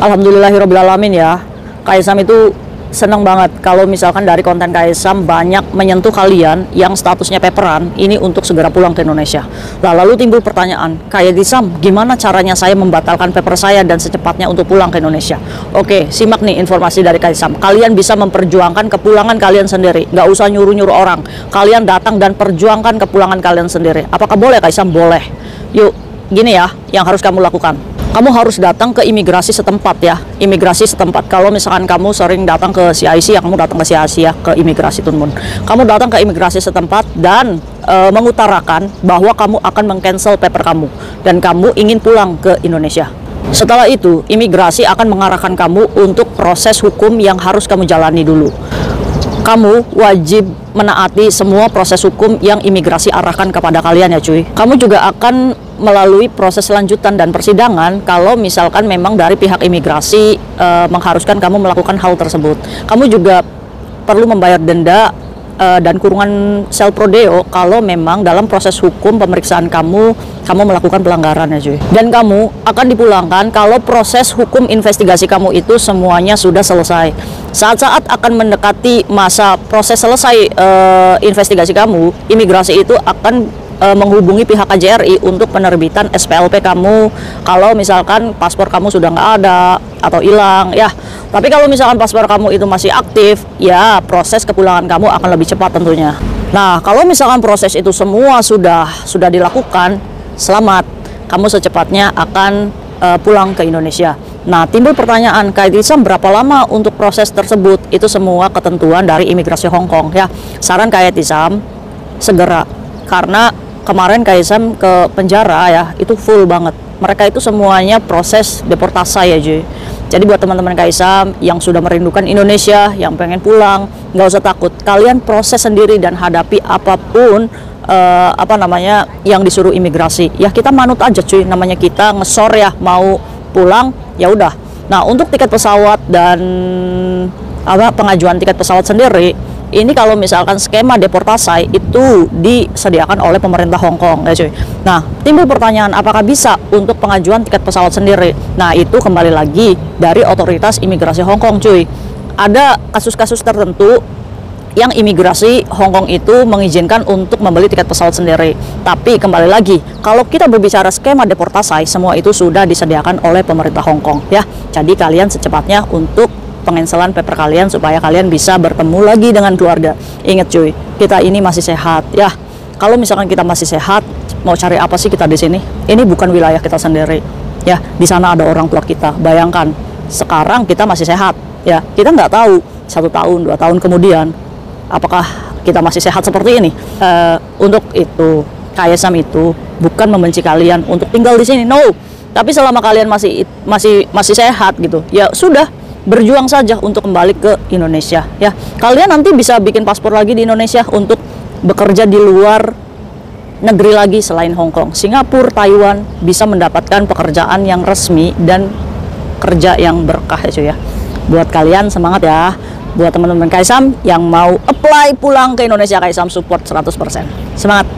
Alhamdulillahirobbilalamin ya. Kaisam itu senang banget kalau misalkan dari konten Kaisam banyak menyentuh kalian yang statusnya paperan ini untuk segera pulang ke Indonesia. Lalu timbul pertanyaan, Kaisam, gimana caranya saya membatalkan paper saya dan secepatnya untuk pulang ke Indonesia? Oke, simak nih informasi dari Kaisam. Kalian bisa memperjuangkan kepulangan kalian sendiri, nggak usah nyuruh-nyuruh orang. Kalian datang dan perjuangkan kepulangan kalian sendiri. Apakah boleh, Kaisam? Boleh. Yuk, gini ya yang harus kamu lakukan. Kamu harus datang ke imigrasi setempat ya, imigrasi setempat. Kalau misalkan kamu sering datang ke CIC, ya kamu datang ke CIC ya, ke imigrasi Tunmun. Kamu datang ke imigrasi setempat dan mengutarakan bahwa kamu akan meng-cancel paper kamu dan kamu ingin pulang ke Indonesia. Setelah itu, imigrasi akan mengarahkan kamu untuk proses hukum yang harus kamu jalani dulu. Kamu wajib menaati semua proses hukum yang imigrasi arahkan kepada kalian ya cuy. Kamu juga akan melalui proses lanjutan dan persidangan kalau misalkan memang dari pihak imigrasi mengharuskan kamu melakukan hal tersebut. Kamu juga perlu membayar denda dan kurungan sel prodeo kalau memang dalam proses hukum pemeriksaan kamu melakukan pelanggaran ya cuy. Dan kamu akan dipulangkan kalau proses hukum investigasi kamu itu semuanya sudah selesai. Saat-saat akan mendekati masa proses selesai investigasi kamu, imigrasi itu akan menghubungi pihak KJRI untuk penerbitan SPLP kamu kalau misalkan paspor kamu sudah nggak ada atau hilang ya. Tapi kalau misalkan paspor kamu itu masih aktif ya, proses kepulangan kamu akan lebih cepat tentunya. Nah, kalau misalkan proses itu semua sudah dilakukan, selamat, kamu secepatnya akan pulang ke Indonesia. Nah, timbul pertanyaan, Kaisam berapa lama untuk proses tersebut? Itu semua ketentuan dari imigrasi Hong Kong ya. Saran Kaisam segera, karena kemarin Kaisam ke penjara ya, itu full banget. Mereka itu semuanya proses deportasi ya cuy. Jadi buat teman-teman Kaisam yang sudah merindukan Indonesia, yang pengen pulang, nggak usah takut. Kalian proses sendiri dan hadapi apapun yang disuruh imigrasi. Ya kita manut aja cuy, namanya kita ngesor ya, mau pulang ya udah. Nah, untuk tiket pesawat dan pengajuan tiket pesawat sendiri, ini kalau misalkan skema deportasi itu disediakan oleh pemerintah Hong Kong ya cuy. Nah, timbul pertanyaan apakah bisa untuk pengajuan tiket pesawat sendiri. Nah, itu kembali lagi dari otoritas imigrasi Hong Kong cuy. Ada kasus-kasus tertentu yang imigrasi Hong Kong itu mengizinkan untuk membeli tiket pesawat sendiri. Tapi kembali lagi, kalau kita berbicara skema deportasi, semua itu sudah disediakan oleh pemerintah Hong Kong ya. Jadi kalian secepatnya untuk pengencelan paper kalian supaya kalian bisa bertemu lagi dengan keluarga. Ingat cuy, kita ini masih sehat ya. Kalau misalkan kita masih sehat, mau cari apa sih kita di sini? Ini bukan wilayah kita sendiri ya. Di sana ada orang tua kita. Bayangkan sekarang kita masih sehat ya. Kita nggak tahu 1 tahun 2 tahun kemudian apakah kita masih sehat seperti ini. Untuk itu Kaisam itu bukan membenci kalian untuk tinggal di sini, no. Tapi selama kalian masih sehat gitu ya sudah, berjuang saja untuk kembali ke Indonesia ya. Kalian nanti bisa bikin paspor lagi di Indonesia untuk bekerja di luar negeri lagi selain Hong Kong. Singapura, Taiwan bisa mendapatkan pekerjaan yang resmi dan kerja yang berkah ya cuy ya. Buat kalian semangat ya. Buat teman-teman Kaisam yang mau apply pulang ke Indonesia, Kaisam support 100%. Semangat.